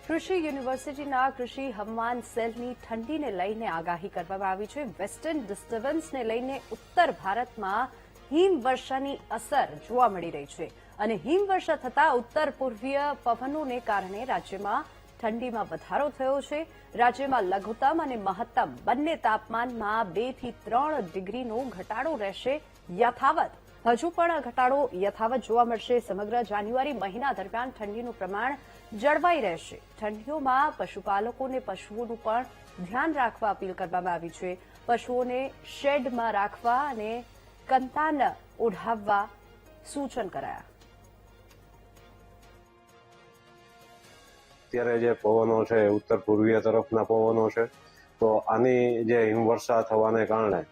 કૃષિ યુનિવર્સિટીના કૃષિ હવામાન સેલની ઠંડીને લઈને આગાહી કરવામાં આવી છે। વેસ્ટર્ન ડિસ્ટર્બન્સને લઈને ઉત્તર ભારતમાં હિમવર્ષાની અસર જોવા મળી રહી છે અને હિમવર્ષા થતાં ઉત્તર પૂર્વીય પવનોને કારણે રાજ્યમાં ઠંડીમાં વધારો થયો છે। રાજ્યમાં લઘુત્તમ અને મહત્તમ બંને તાપમાનમાં 2 થી 3 ડિગ્રીનો ઘટાડો રહેશે યથાવત। હજુ પણ ઘટાડો યથાવત જોવા મળશે। સમગ્ર જાન્યુઆરી મહિના દરમિયાન ઠંડીનું પ્રમાણ જળવાઈ રહેશે। ઠંડીઓમાં પશુપાલકોને પશુઓનું પણ ધ્યાન રાખવા અપીલ કરવામાં આવી છે। પશુઓને શેડમાં રાખવા અને કંતાન ઓઢાવવા સૂચન કરાયા। અત્યારે જે પવનો છે ઉત્તર પૂર્વીય તરફના પવનો છે, તો આની જે હિમવર્ષા થવાને કારણે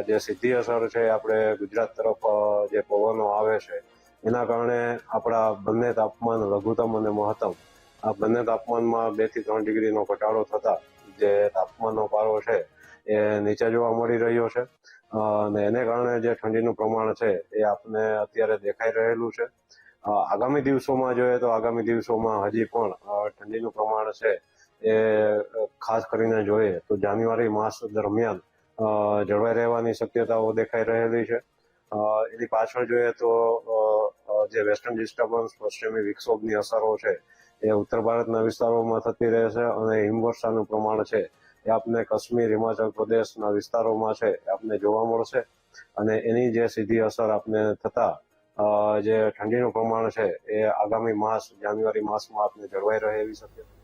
જે સીધી અસર છે આપણે ગુજરાત તરફ જે પવનો આવે છે એના કારણે આપણા બંને તાપમાન લઘુત્તમ અને મહત્તમ આ બંને તાપમાનમાં 2 થી 3 ડિગ્રીનો ઘટાડો થતા જે તાપમાનનો પારો છે એ નીચે જોવા મળી રહ્યો છે અને એને કારણે જે ઠંડીનું પ્રમાણ છે એ આપને અત્યારે દેખાઈ રહેલું છે। આગામી દિવસોમાં જોઈએ તો આગામી દિવસોમાં હજી પણ ઠંડીનું પ્રમાણ છે એ ખાસ કરીને જોઈએ તો જાન્યુઆરી માસ દરમિયાન જળવાઈ રહેવાની શક્યતાઓ દેખાઈ રહેલી છે। એની પાછળ જોઈએ તો જે વેસ્ટર્ન ડિસ્ટર્બન્સ પશ્ચિમી વિક્ષોભની અસરો છે એ ઉત્તર ભારતના વિસ્તારોમાં થતી રહેશે અને હિમવર્ષાનું પ્રમાણ છે એ આપને કાશ્મીર હિમાચલ પ્રદેશના વિસ્તારોમાં છે એ આપને જોવા મળશે અને એની જે સીધી અસર આપને થતા જે ઠંડીનું પ્રમાણ છે એ આગામી માસ જાન્યુઆરી માસમાં આપને જળવાઈ રહે એવી શક્યતા।